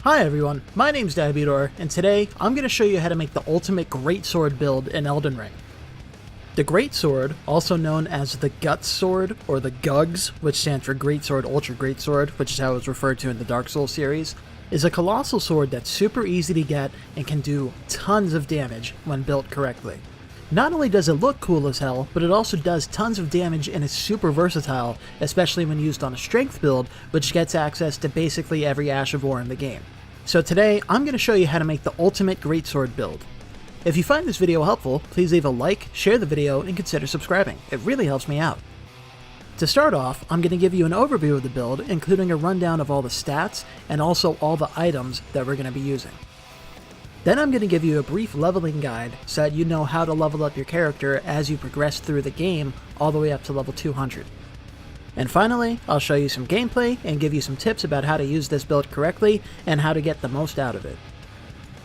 Hi everyone, my name's Diabidor, and today I'm going to show you how to make the ultimate Greatsword build in Elden Ring. The Greatsword, also known as the Guts Sword, or the Gugs, which stands for Greatsword Ultra Greatsword, which is how it was referred to in the Dark Souls series, is a colossal sword that's super easy to get and can do tons of damage when built correctly. Not only does it look cool as hell, but it also does tons of damage and is super versatile, especially when used on a strength build, which gets access to basically every Ash of War in the game. So today, I'm going to show you how to make the ultimate Greatsword build. If you find this video helpful, please leave a like, share the video, and consider subscribing. It really helps me out. To start off, I'm going to give you an overview of the build, including a rundown of all the stats, and also all the items that we're going to be using. Then I'm going to give you a brief leveling guide so that you know how to level up your character as you progress through the game all the way up to level 200. And finally, I'll show you some gameplay and give you some tips about how to use this build correctly and how to get the most out of it.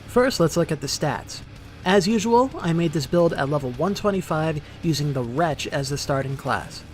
First, let's look at the stats. As usual, I made this build at level 125 using the Wretch as the starting class.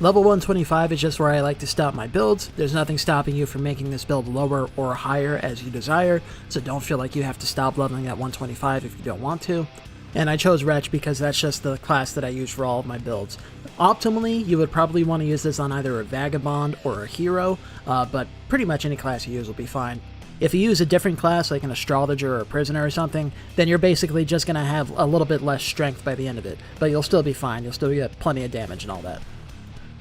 Level 125 is just where I like to stop my builds. There's nothing stopping you from making this build lower or higher as you desire, so don't feel like you have to stop leveling at 125 if you don't want to. And I chose Wretch because that's just the class that I use for all of my builds. Optimally, you would probably want to use this on either a Vagabond or a Hero, but pretty much any class you use will be fine. If you use a different class, like an Astrologer or a Prisoner or something, then you're basically just going to have a little bit less strength by the end of it, but you'll still be fine, you'll still get plenty of damage and all that.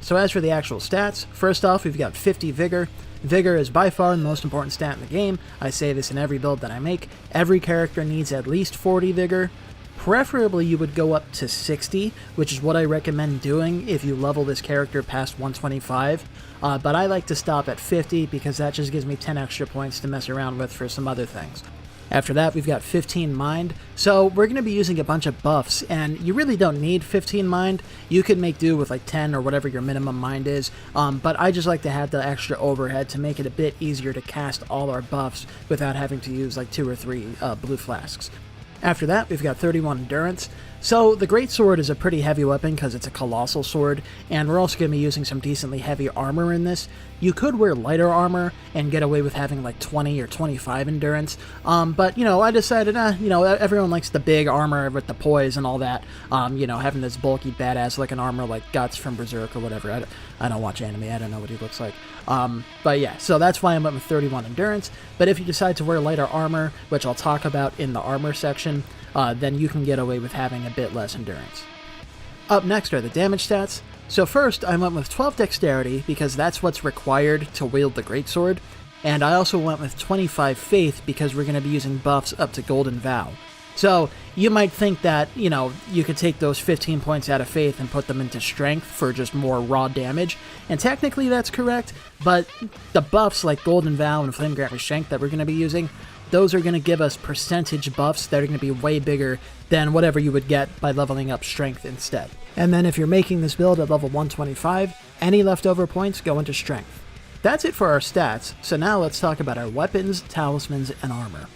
So as for the actual stats, first off we've got 50 Vigor. Vigor is by far the most important stat in the game. I say this in every build that I make. Every character needs at least 40 Vigor. Preferably you would go up to 60, which is what I recommend doing if you level this character past 125, but I like to stop at 50 because that just gives me 10 extra points to mess around with for some other things. After that, we've got 15 Mind, so we're going to be using a bunch of buffs, and you really don't need 15 Mind. You could make do with like 10 or whatever your minimum Mind is, but I just like to have the extra overhead to make it a bit easier to cast all our buffs without having to use like 2 or 3 blue flasks. After that, we've got 31 Endurance. So the Greatsword is a pretty heavy weapon because it's a colossal sword, and we're also going to be using some decently heavy armor in this. You could wear lighter armor and get away with having like 20 or 25 Endurance, but I decided, everyone likes the big armor with the poise and all that, having this bulky badass looking armor like Guts from Berserk or whatever. I don't watch anime, I don't know what he looks like. But yeah, so that's why I went with 31 Endurance, but if you decide to wear lighter armor, which I'll talk about in the armor section, then you can get away with having a bit less endurance. Up next are the damage stats. So first, I went with 12 dexterity because that's what's required to wield the Greatsword, and I also went with 25 faith because we're going to be using buffs up to Golden Vow. So you might think that, you could take those 15 points out of faith and put them into strength for just more raw damage, and technically that's correct, but the buffs like Golden Vow and Flame Grant Strength that we're going to be using, those are going to give us percentage buffs that are going to be way bigger than whatever you would get by leveling up strength instead. And then if you're making this build at level 125, any leftover points go into strength. That's it for our stats, so now let's talk about our weapons, talismans, and armor.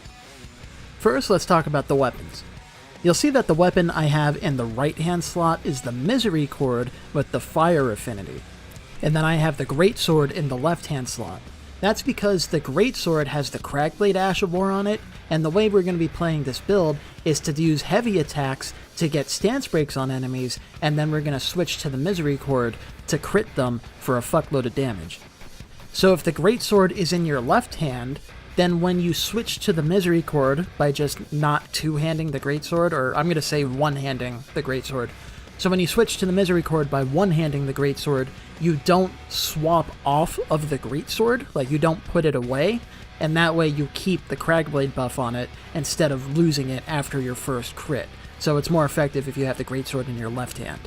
First, let's talk about the weapons. You'll see that the weapon I have in the right hand slot is the Misericord with the fire affinity. And then I have the Greatsword in the left hand slot. That's because the Greatsword has the Cragblade Ash of War on it, and the way we're going to be playing this build is to use heavy attacks to get stance breaks on enemies, and then we're going to switch to the Misericord to crit them for a fuckload of damage. So if the Greatsword is in your left hand, then when you switch to the Misericord by just not two-handing the Greatsword, or I'm going to say one-handing the Greatsword, so when you switch to the Misericord by one-handing the Greatsword, you don't swap off of the Greatsword, like you don't put it away, and that way you keep the Cragblade buff on it instead of losing it after your first crit. So it's more effective if you have the Greatsword in your left hand.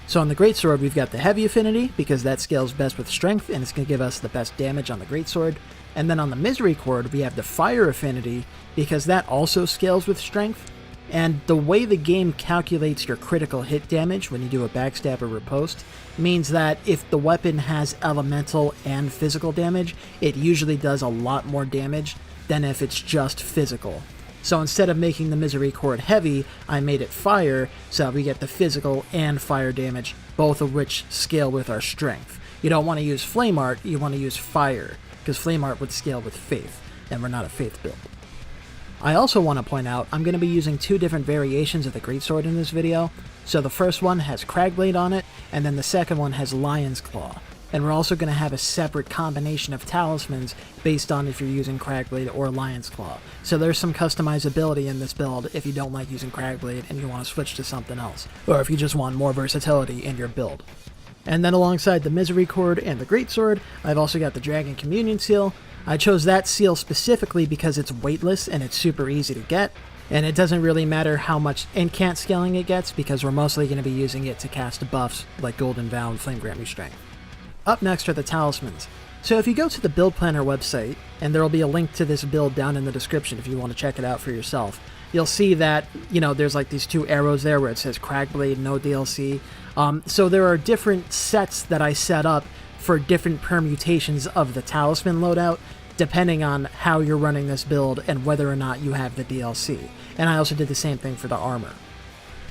So on the Greatsword we've got the Heavy Affinity, because that scales best with Strength, and it's going to give us the best damage on the Greatsword. And then on the Misericord we have the Fire Affinity, because that also scales with Strength. And the way the game calculates your critical hit damage when you do a backstab or riposte means that if the weapon has elemental and physical damage, it usually does a lot more damage than if it's just physical. So instead of making the Misericord heavy, I made it fire, so we get the physical and fire damage, both of which scale with our strength. You don't want to use Flame Art, you want to use fire, because Flame Art would scale with faith. and we're not a faith build. I also want to point out I'm going to be using two different variations of the Greatsword in this video. So the first one has Cragblade on it, and then the second one has Lion's Claw. And we're also going to have a separate combination of talismans based on if you're using Cragblade or Lion's Claw. So there's some customizability in this build if you don't like using Cragblade and you want to switch to something else, or if you just want more versatility in your build. And then alongside the Misery Cord and the Greatsword, I've also got the Dragon Communion Seal. I chose that seal specifically because it's weightless and it's super easy to get, and it doesn't really matter how much incant scaling it gets because we're mostly going to be using it to cast buffs like Golden Vow and Flame Grant Me Strength. Up next are the Talismans. So if you go to the Build Planner website, and there will be a link to this build down in the description if you want to check it out for yourself, you'll see that, there's like these two arrows there where it says Cragblade, no DLC. So there are different sets that I set up for different permutations of the Talisman loadout, depending on how you're running this build and whether or not you have the DLC. And I also did the same thing for the armor.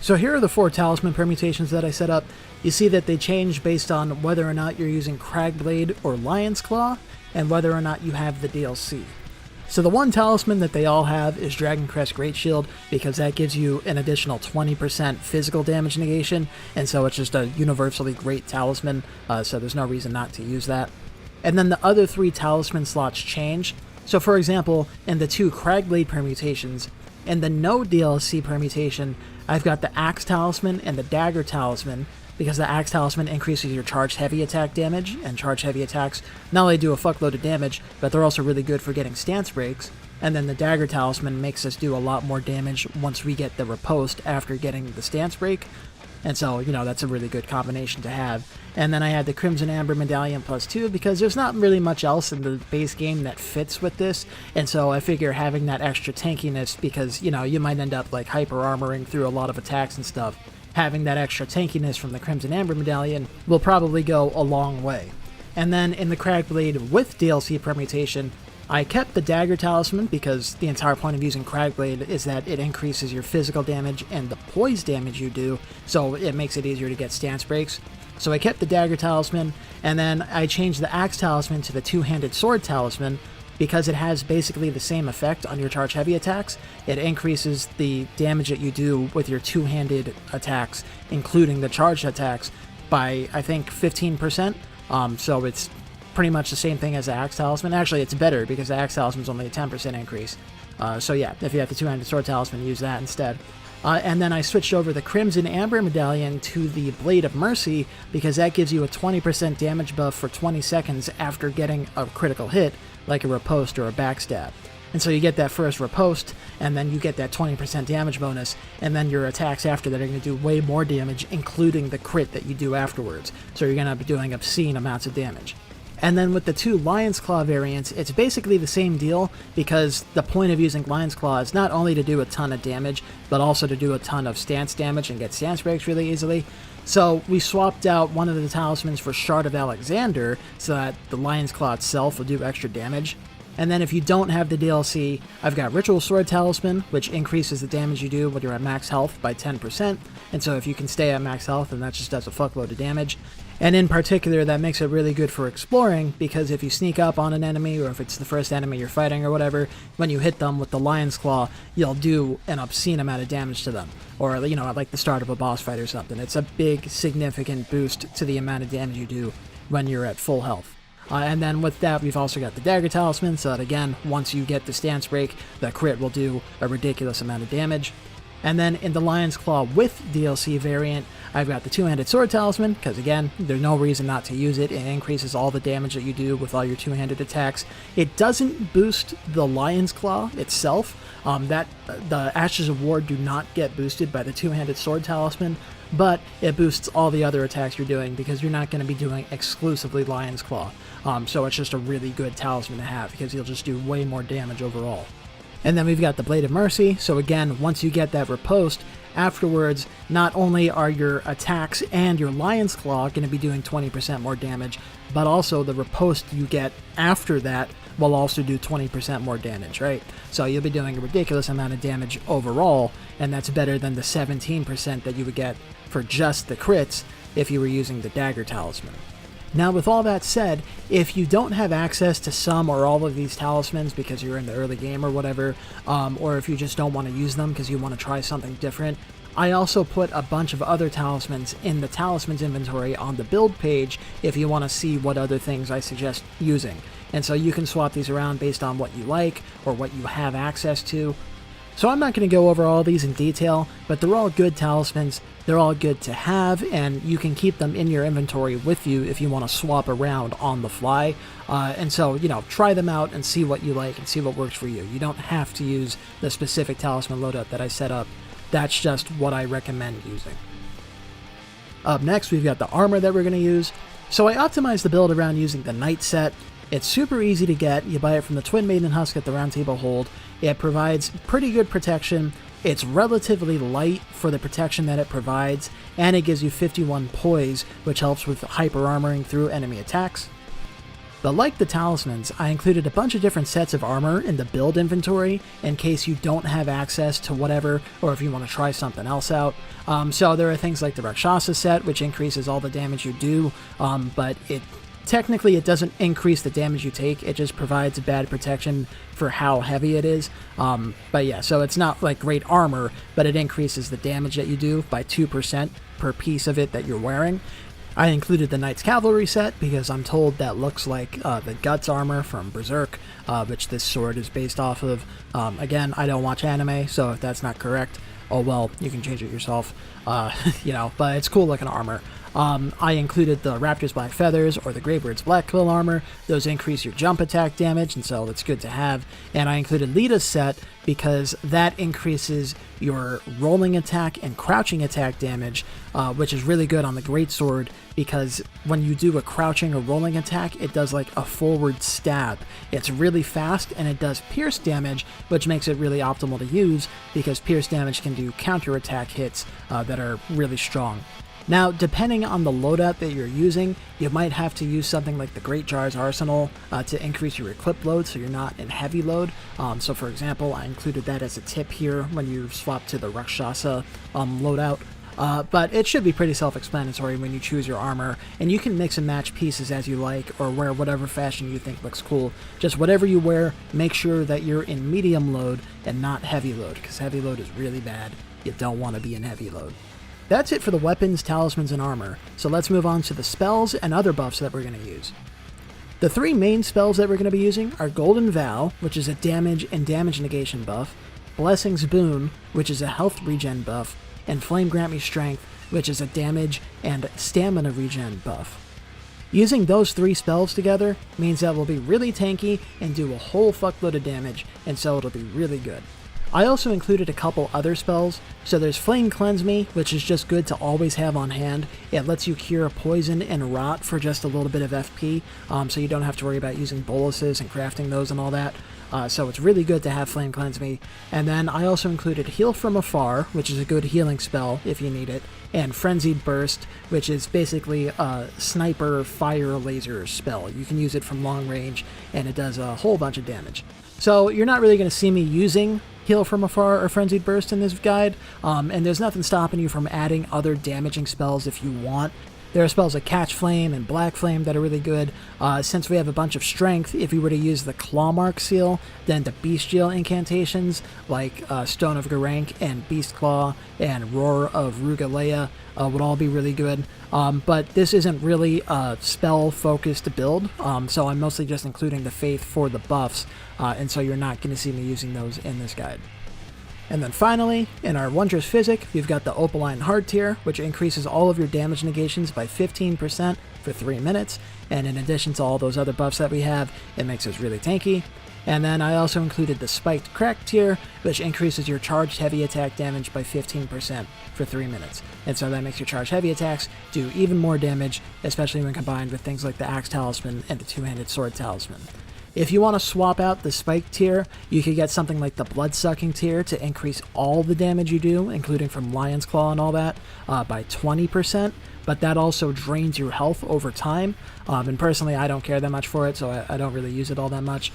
So here are the 4 Talisman permutations that I set up. You see that they change based on whether or not you're using Cragblade or Lion's Claw, and whether or not you have the DLC. So the one talisman that they all have is Dragon Crest Great Shield, because that gives you an additional 20% physical damage negation, and so it's just a universally great talisman, so there's no reason not to use that. And then the other 3 talisman slots change. So for example, in the 2 Cragblade permutations, in the no DLC permutation, I've got the Axe Talisman and the Dagger Talisman, because the Axe Talisman increases your charged heavy attack damage, and charged heavy attacks not only do a fuckload of damage, but they're also really good for getting stance breaks. And then the Dagger Talisman makes us do a lot more damage once we get the riposte after getting the stance break. And so, that's a really good combination to have. And then I had the Crimson Amber Medallion +2 because there's not really much else in the base game that fits with this. And so I figure having that extra tankiness, because, you might end up like hyper armoring through a lot of attacks and stuff. Having that extra tankiness from the Crimson Amber Medallion will probably go a long way. And then in the Cragblade with DLC permutation, I kept the Dagger Talisman because the entire point of using Cragblade is that it increases your physical damage and the poise damage you do, so it makes it easier to get stance breaks. So I kept the Dagger Talisman, and then I changed the Axe Talisman to the Two-Handed Sword Talisman because it has basically the same effect on your charge heavy attacks. It increases the damage that you do with your two-handed attacks, including the charged attacks, by, I think, 15%. So it's pretty much the same thing as the Axe Talisman. Actually, it's better because the Axe Talisman is only a 10% increase. So yeah, if you have the Two-Handed Sword Talisman, use that instead. And then I switched over the Crimson Amber Medallion to the Blade of Mercy because that gives you a 20% damage buff for 20 seconds after getting a critical hit, like a riposte or a backstab. And so you get that first riposte, and then you get that 20% damage bonus, and then your attacks after that are going to do way more damage, including the crit that you do afterwards. So you're going to be doing obscene amounts of damage. And then with the 2 Lion's Claw variants, it's basically the same deal, because the point of using Lion's Claw is not only to do a ton of damage, but also to do a ton of stance damage and get stance breaks really easily. So we swapped out one of the talismans for Shard of Alexander, so that the Lion's Claw itself will do extra damage. And then if you don't have the DLC, I've got Ritual Sword Talisman, which increases the damage you do when you're at max health by 10%, and so if you can stay at max health, then that just does a fuckload of damage. And in particular, that makes it really good for exploring, because if you sneak up on an enemy, or if it's the first enemy you're fighting or whatever, when you hit them with the Lion's Claw, you'll do an obscene amount of damage to them. Or, at like the start of a boss fight or something. It's a big, significant boost to the amount of damage you do when you're at full health. And then with that, we've also got the Dagger Talisman, so that again, once you get the stance break, the crit will do a ridiculous amount of damage. And then in the Lion's Claw with DLC variant, I've got the Two-Handed Sword Talisman, because again, there's no reason not to use it. It increases all the damage that you do with all your two-handed attacks. It doesn't boost the Lion's Claw itself. The Ashes of War do not get boosted by the Two-Handed Sword Talisman, but it boosts all the other attacks you're doing because you're not going to be doing exclusively Lion's Claw. So it's just a really good talisman to have because you'll just do way more damage overall. And then we've got the Blade of Mercy, so again, once you get that riposte, afterwards, not only are your attacks and your Lion's Claw going to be doing 20% more damage, but also the riposte you get after that will also do 20% more damage, right? So you'll be doing a ridiculous amount of damage overall, and that's better than the 17% that you would get for just the crits if you were using the Dagger Talisman. Now, with all that said, if you don't have access to some or all of these talismans because you're in the early game or whatever, or if you just don't want to use them because you want to try something different, I also put a bunch of other talismans in the talismans inventory on the build page if you want to see what other things I suggest using. And so you can swap these around based on what you like or what you have access to. So I'm not going to go over all these in detail, but they're all good talismans, they're all good to have, and you can keep them in your inventory with you if you want to swap around on the fly. And so, you know, try them out and see what you like and see what works for you. You don't have to use the specific talisman loadout that I set up. That's just what I recommend using. Up next, we've got the armor that we're going to use. So I optimized the build around using the Knight set. It's super easy to get. You buy it from the Twin Maiden Husk at the Round Table Hold. It provides pretty good protection. It's relatively light for the protection that it provides, and it gives you 51 poise, which helps with hyper armoring through enemy attacks. But like the talismans, I included a bunch of different sets of armor in the build inventory in case you don't have access to whatever, or if you want to try something else out. So there are things like the Rakshasa set, which increases all the damage you do, but technically it doesn't increase the damage you take, it just provides bad protection for how heavy it is. But yeah, so it's not like great armor, but it increases the damage that you do by 2% per piece of it that you're wearing. I included the Knight's Cavalry set because I'm told that looks like the Guts armor from Berserk, which this sword is based off of. Again, I don't watch anime, so if that's not correct, oh well, you can change it yourself. You know, but it's cool looking armor. I included the Raptor's Black Feathers or the Greybird's Black Quill armor. Those increase your jump attack damage, and so that's good to have. And I included Lita's set because that increases your rolling attack and crouching attack damage, which is really good on the Greatsword because when you do a crouching or rolling attack, it does like a forward stab. It's really fast and it does pierce damage, which makes it really optimal to use because pierce damage can do counterattack hits that are really strong. Now, depending on the loadout that you're using, you might have to use something like the Great Jar's Arsenal to increase your equip load so you're not in heavy load. So for example, I included that as a tip here when you swap to the Rakshasa loadout. But it should be pretty self-explanatory when you choose your armor, and you can mix and match pieces as you like or wear whatever fashion you think looks cool. Just whatever you wear, make sure that you're in medium load and not heavy load, because heavy load is really bad. You don't want to be in heavy load. That's it for the weapons, talismans, and armor, so let's move on to the spells and other buffs that we're going to use. The three main spells that we're going to be using are Golden Vow, which is a damage and damage negation buff, Blessing's Boon, which is a health regen buff, and Flame Grant Me Strength, which is a damage and stamina regen buff. Using those three spells together means that we'll be really tanky and do a whole fuckload of damage, and so it'll be really good. I also included a couple other spells, so there's Flame Cleanse Me, which is just good to always have on hand. It lets you cure poison and rot for just a little bit of FP, so you don't have to worry about using boluses and crafting those and all that. So it's really good to have Flame Cleanse Me. And then I also included Heal from Afar, which is a good healing spell if you need it, and Frenzied Burst, which is basically a sniper fire laser spell. You can use it from long range, and it does a whole bunch of damage. So you're not really going to see me using Heal from Afar or Frenzied Burst in this guide, and there's nothing stopping you from adding other damaging spells if you want. There are spells like Catch Flame and Black Flame that are really good. Since we have a bunch of strength, if you were to use the Claw Mark seal, then the Bestial incantations like Stone of Garank and Beast Claw and Roar of Rugalea would all be really good. But this isn't really a spell-focused build, so I'm mostly just including the Faith for the buffs, and so you're not going to see me using those in this guide. And then finally, in our Wondrous Physic, we've got the Opaline Heart tier, which increases all of your damage negations by 15% for 3 minutes, and in addition to all those other buffs that we have, it makes us really tanky. And then I also included the Spiked Crack tier, which increases your charged heavy attack damage by 15% for 3 minutes. And so that makes your charged heavy attacks do even more damage, especially when combined with things like the Axe Talisman and the Two-Handed Sword Talisman. If you want to swap out the Spike tier, you could get something like the Blood-Sucking tier to increase all the damage you do, including from Lion's Claw and all that, by 20%, but that also drains your health over time. And personally, I don't care that much for it, so I don't really use it all that much.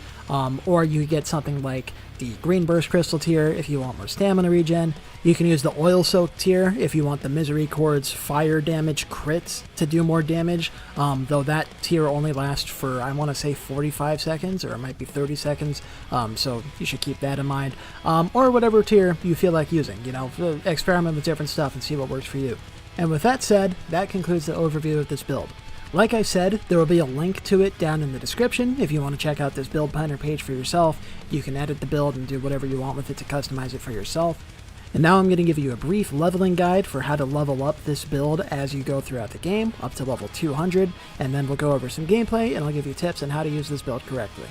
Or you get something like the green burst crystal tier if you want more stamina regen. You can use the oil soaked tier if you want the misery chords fire damage crits to do more damage, though that tier only lasts for, I want to say, 45 seconds, or it might be 30 seconds, so you should keep that in mind. Or whatever tier you feel like using, experiment with different stuff and see what works for you. And with that said, that concludes the overview of this build. Like I said, there will be a link to it down in the description if you want to check out this build planner page for yourself. You can edit the build and do whatever you want with it to customize it for yourself. And now I'm going to give you a brief leveling guide for how to level up this build as you go throughout the game, up to level 200, and then we'll go over some gameplay and I'll give you tips on how to use this build correctly.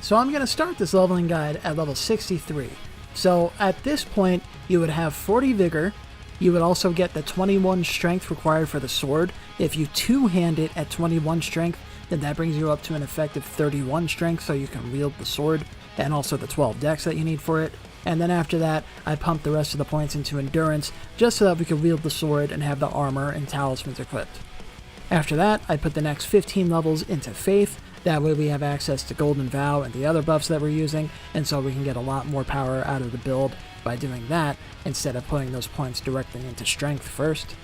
So I'm going to start this leveling guide at level 63. So at this point, you would have 40 vigor. You would also get the 21 strength required for the sword. If you two-hand it at 21 strength, then that brings you up to an effective 31 strength so you can wield the sword, and also the 12 dex that you need for it. And then after that, I pumped the rest of the points into endurance, just so that we could wield the sword and have the armor and talismans equipped. After that, I put the next 15 levels into faith. That way we have access to Golden Vow and the other buffs that we're using, and so we can get a lot more power out of the build by doing that, instead of putting those points directly into strength first.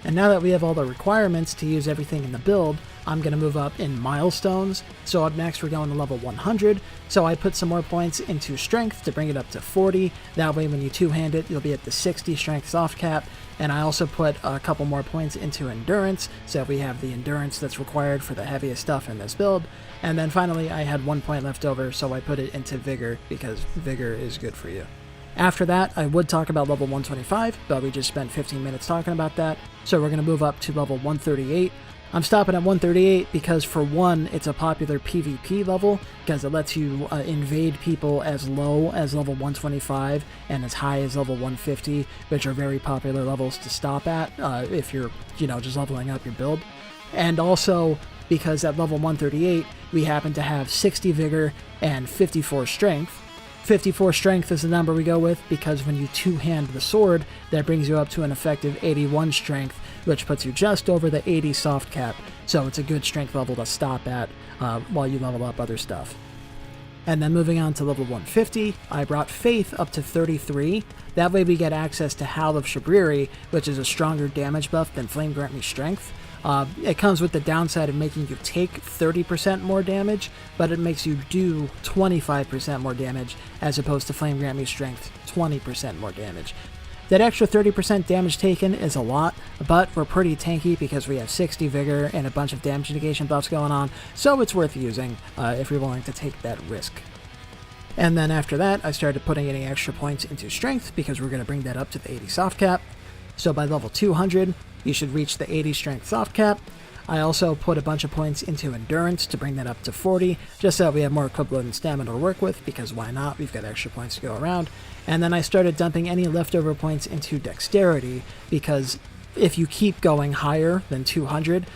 And now that we have all the requirements to use everything in the build, I'm going to move up in milestones. So up next we're going to level 100, so I put some more points into strength to bring it up to 40. That way when you two-hand it, you'll be at the 60 strength soft cap. And I also put a couple more points into endurance, so we have the endurance that's required for the heaviest stuff in this build. And then finally I had 1 point left over, so I put it into vigor, because vigor is good for you. After that, I would talk about level 125, but we just spent 15 minutes talking about that, so we're going to move up to level 138. I'm stopping at 138 because, for one, it's a popular PvP level, because it lets you invade people as low as level 125 and as high as level 150, which are very popular levels to stop at if you're, just leveling up your build. And also, because at level 138, we happen to have 60 vigor and 54 strength. 54 strength is the number we go with because when you two-hand the sword, that brings you up to an effective 81 strength, which puts you just over the 80 soft cap, so it's a good strength level to stop at while you level up other stuff. And then moving on to level 150, I brought Faith up to 33. That way we get access to Howl of Shabriri, which is a stronger damage buff than Flame Grant Me Strength. It comes with the downside of making you take 30% more damage, but it makes you do 25% more damage, as opposed to Flame Grant Me Strength, 20% more damage. That extra 30% damage taken is a lot, but we're pretty tanky because we have 60 vigor and a bunch of damage negation buffs going on, so it's worth using if you're willing to take that risk. And then after that, I started putting any extra points into strength because we're going to bring that up to the 80 soft cap. So by level 200, you should reach the 80 strength soft cap. I also put a bunch of points into endurance to bring that up to 40, just so we have more equivalent and stamina to work with, because why not? We've got extra points to go around. And then I started dumping any leftover points into dexterity, because if you keep going higher than 200,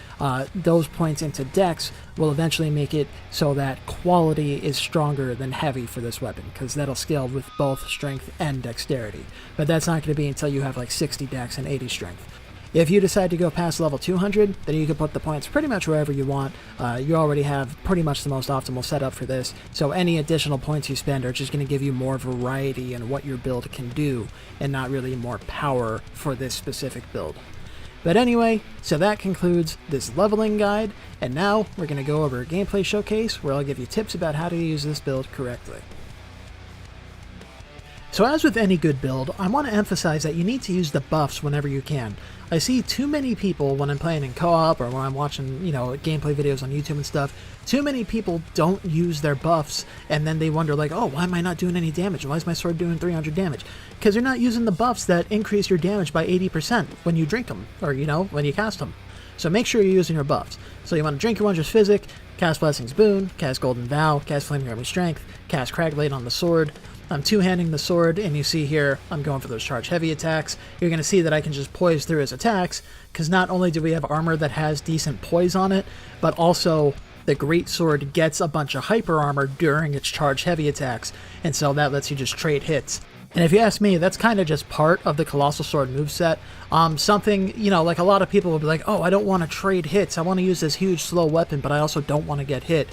those points into dex will eventually make it so that quality is stronger than heavy for this weapon, because that'll scale with both strength and dexterity. But that's not going to be until you have like 60 dex and 80 strength. If you decide to go past level 200, then you can put the points pretty much wherever you want. You already have pretty much the most optimal setup for this, so any additional points you spend are just going to give you more variety in what your build can do, and not really more power for this specific build. But anyway, so that concludes this leveling guide, and now we're going to go over a gameplay showcase where I'll give you tips about how to use this build correctly. So as with any good build, I want to emphasize that you need to use the buffs whenever you can. I see too many people when I'm playing in co-op or when I'm watching, gameplay videos on YouTube and stuff, too many people don't use their buffs, and then they wonder like, oh, why am I not doing any damage? Why is my sword doing 300 damage? Because you're not using the buffs that increase your damage by 80% when you drink them, or, when you cast them. So make sure you're using your buffs. So you want to drink your Wondrous Physic, cast Blessing's Boon, cast Golden Vow, cast Flame Grant Me Strength, cast Cragblade on the sword. I'm two-handing the sword, and you see here, I'm going for those charge heavy attacks. You're going to see that I can just poise through his attacks, because not only do we have armor that has decent poise on it, but also the Greatsword gets a bunch of hyper armor during its charge heavy attacks, and so that lets you just trade hits And if you ask me, that's kind of just part of the Colossal Sword moveset. Something, like a lot of people will be like, oh, I don't want to trade hits. I want to use this huge slow weapon, but I also don't want to get hit.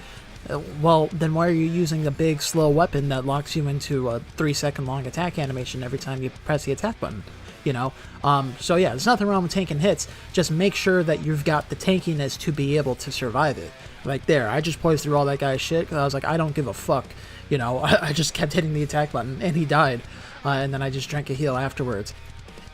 Well, then why are you using a big slow weapon that locks you into a 3-second long attack animation every time you press the attack button? So yeah, there's nothing wrong with tanking hits. Just make sure that you've got the tankiness to be able to survive it. Like there, I just poised through all that guy's shit because I was like, I don't give a fuck. I just kept hitting the attack button and he died. And then I just drank a heal afterwards.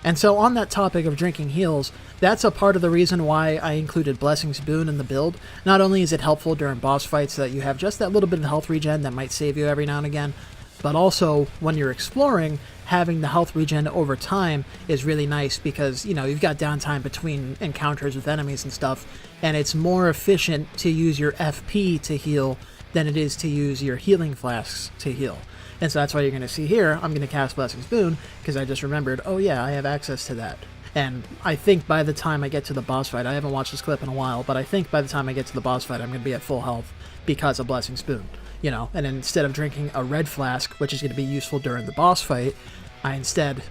And so on that topic of drinking heals, that's a part of the reason why I included Blessing's Boon in the build. Not only is it helpful during boss fights so that you have just that little bit of health regen that might save you every now and again, but also when you're exploring, having the health regen over time is really nice because, you've got downtime between encounters with enemies and stuff, and it's more efficient to use your FP to heal than it is to use your healing flasks to heal. And so that's why you're going to see here, I'm going to cast Blessing's Boon, because I just remembered, oh yeah, I have access to that. And I think by the time I get to the boss fight, I haven't watched this clip in a while, but I think by the time I get to the boss fight, I'm going to be at full health because of Blessing's Boon. And instead of drinking a red flask, which is going to be useful during the boss fight, I instead,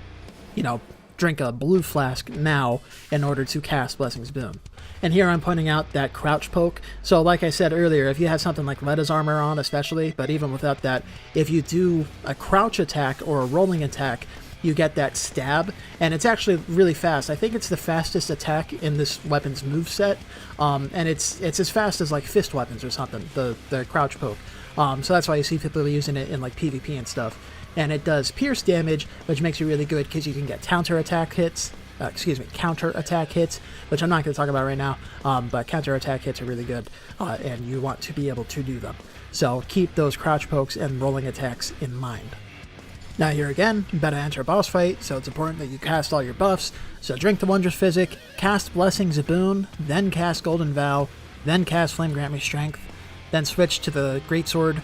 drink a blue flask now in order to cast Blessing's Boon. And here I'm pointing out that crouch poke. So like I said earlier, if you have something like Letta's armor on especially, but even without that, if you do a crouch attack or a rolling attack, you get that stab, and it's actually really fast. I think it's the fastest attack in this weapon's moveset, and it's as fast as like fist weapons or something, the crouch poke. So that's why you see people using it in like PvP and stuff. And it does pierce damage, which makes you really good because you can get counter attack hits, which I'm not going to talk about right now, but counter attack hits are really good, and you want to be able to do them. So keep those crouch pokes and rolling attacks in mind. Now here again, you better enter a boss fight, so it's important that you cast all your buffs. So drink the Wondrous Physic, cast Blessing's Boon, then cast Golden Vow, then cast Flame Grant Me Strength, then switch to the Greatsword,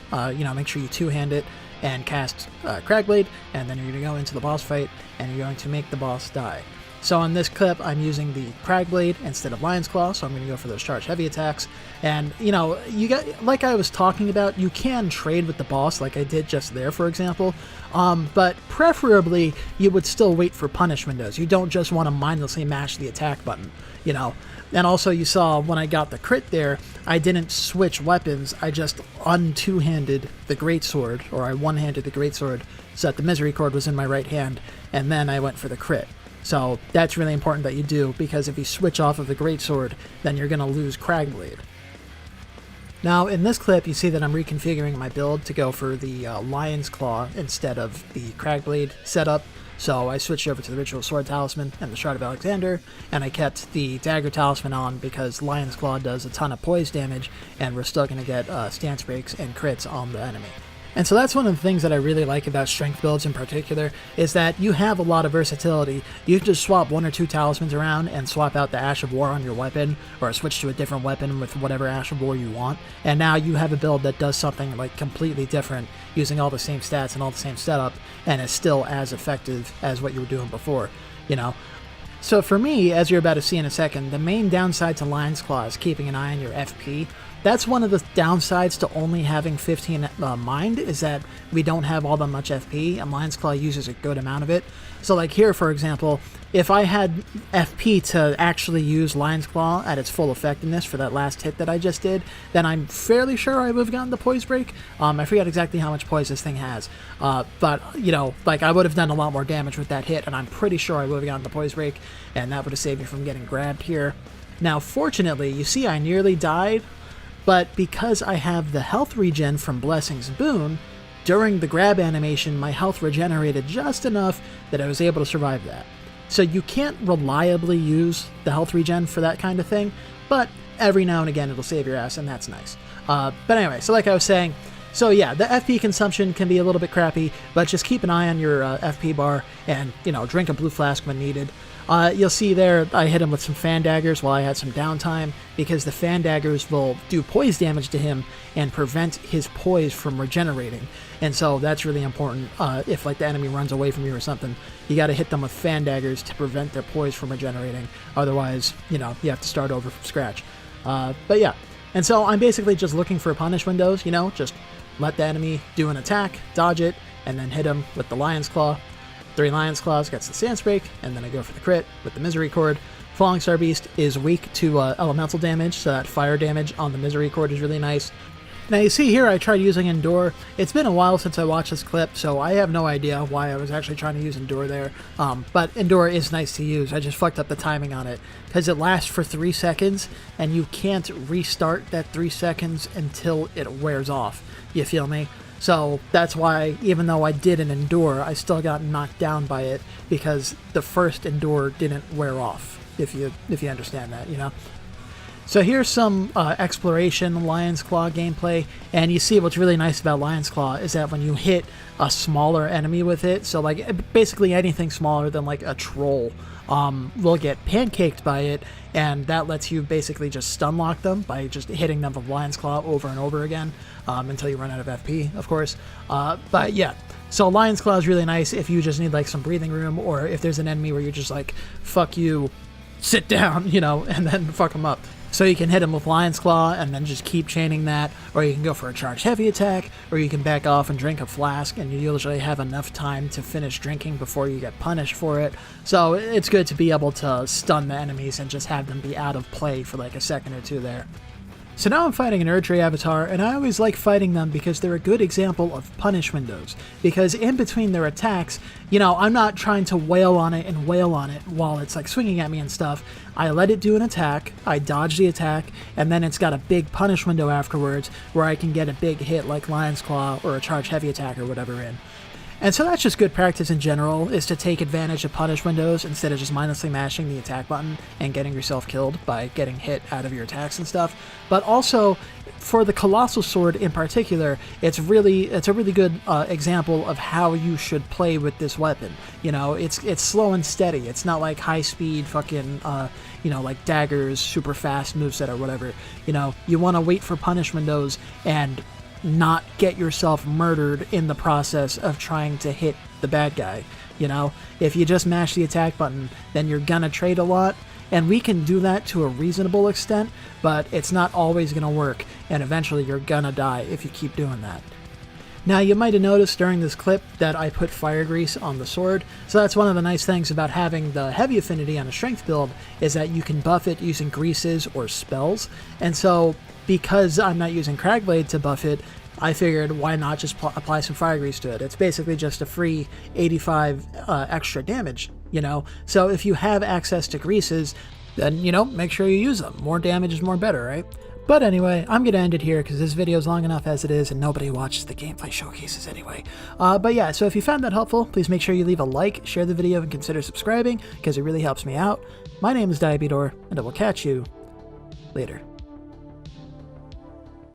make sure you two-hand it, and cast Cragblade, and then you're going to go into the boss fight, and you're going to make the boss die. So on this clip, I'm using the Cragblade instead of Lion's Claw, so I'm going to go for those charge heavy attacks. And, you got, like I was talking about, you can trade with the boss, like I did just there, for example, but preferably, you would still wait for punish windows. You don't just want to mindlessly mash the attack button, And also, you saw when I got the crit there, I didn't switch weapons, I just un-two-handed the Greatsword, or I one-handed the Greatsword, so that the Misery Cord was in my right hand, and then I went for the crit. So that's really important that you do, because if you switch off of the Greatsword, then you're going to lose Cragblade. Now, in this clip, you see that I'm reconfiguring my build to go for the Lion's Claw instead of the Cragblade setup. So I switched over to the Ritual Sword Talisman and the Shroud of Alexander, and I kept the Dagger Talisman on because Lion's Claw does a ton of poise damage, and we're still going to get stance breaks and crits on the enemy. And so that's one of the things that I really like about strength builds in particular, is that you have a lot of versatility. You can just swap 1 or 2 talismans around and swap out the Ash of War on your weapon, or switch to a different weapon with whatever Ash of War you want, and now you have a build that does something like completely different, using all the same stats and all the same setup, and is still as effective as what you were doing before, So for me, as you're about to see in a second, the main downside to Lion's Claw is keeping an eye on your FP. That's one of the downsides to only having 15 mind, is that we don't have all that much FP, and Lion's Claw uses a good amount of it. So like here, for example, if I had FP to actually use Lion's Claw at its full effectiveness for that last hit that I just did, then I'm fairly sure I would have gotten the poise break. I forget exactly how much poise this thing has, but, I would have done a lot more damage with that hit, and I'm pretty sure I would have gotten the poise break, and that would have saved me from getting grabbed here. Now, fortunately, you see I nearly died, but because I have the health regen from Blessing's Boon, during the grab animation, my health regenerated just enough that I was able to survive that. So you can't reliably use the health regen for that kind of thing, but every now and again it'll save your ass, and that's nice. But anyway, so like I was saying, so yeah, the FP consumption can be a little bit crappy, but just keep an eye on your FP bar and, drink a blue flask when needed. You'll see there, I hit him with some fan daggers while I had some downtime, because the fan daggers will do poise damage to him and prevent his poise from regenerating. And so that's really important. If the enemy runs away from you or something, you got to hit them with fan daggers to prevent their poise from regenerating. Otherwise, you have to start over from scratch. But yeah, and so I'm basically just looking for punish windows, just let the enemy do an attack, dodge it, and then hit him with the Lion's Claw. 3 Lion's Claws gets the Stance Break, and then I go for the crit with the Misery Chord. Falling Star Beast is weak to elemental damage, so that fire damage on the Misery Chord is really nice. Now you see here I tried using Endure. It's been a while since I watched this clip, so I have no idea why I was actually trying to use Endure there. But Endure is nice to use. I just fucked up the timing on it, because it lasts for 3 seconds, and you can't restart that 3 seconds until it wears off. You feel me? So that's why, even though I did an Endure, I still got knocked down by it, because the first Endure didn't wear off, if you understand that, you know? So here's some exploration Lion's Claw gameplay, and you see what's really nice about Lion's Claw is that when you hit a smaller enemy with it, so like basically anything smaller than like a troll will get pancaked by it, and that lets you basically just stun lock them by just hitting them with Lion's Claw over and over again until you run out of FP, of course. But yeah, so Lion's Claw is really nice if you just need like some breathing room, or if there's an enemy where you're just like, fuck you, sit down, you know, and then fuck them up. So you can hit him with Lion's Claw and then just keep chaining that, or you can go for a charged heavy attack, or you can back off and drink a flask, and you usually have enough time to finish drinking before you get punished for it. So it's good to be able to stun the enemies and just have them be out of play for like a second or two there. So now I'm fighting an Erdtree avatar, and I always like fighting them because they're a good example of punish windows. Because in between their attacks, you know, I'm not trying to wail on it while it's like swinging at me and stuff. I let it do an attack, I dodge the attack, and then it's got a big punish window afterwards where I can get a big hit like Lion's Claw or a charged heavy attack or whatever in. And so that's just good practice in general, is to take advantage of punish windows instead of just mindlessly mashing the attack button and getting yourself killed by getting hit out of your attacks and stuff. But also, for the Colossal Sword in particular, it's a really good example of how you should play with this weapon. You know, it's slow and steady. It's not like high speed fucking, you know, like daggers, super fast moveset or whatever. You know, you want to wait for punish windows and not get yourself murdered in the process of trying to hit the bad guy. You know, if you just mash the attack button, then you're gonna trade a lot, and we can do that to a reasonable extent, but it's not always gonna work, and eventually you're gonna die if you keep doing that. Now, you might have noticed during this clip that I put fire grease on the sword, so that's one of the nice things about having the heavy affinity on a strength build, is that you can buff it using greases or spells. And so, because I'm not using Cragblade to buff it, I figured why not just apply some fire grease to it. It's basically just a free 85 extra damage, you know? So if you have access to greases, then, you know, make sure you use them. More damage is more better, right? But anyway, I'm going to end it here because this video is long enough as it is and nobody watches the gameplay showcases anyway. But yeah, so if you found that helpful, please make sure you leave a like, share the video, and consider subscribing because it really helps me out. My name is Diabedor, and I will catch you later.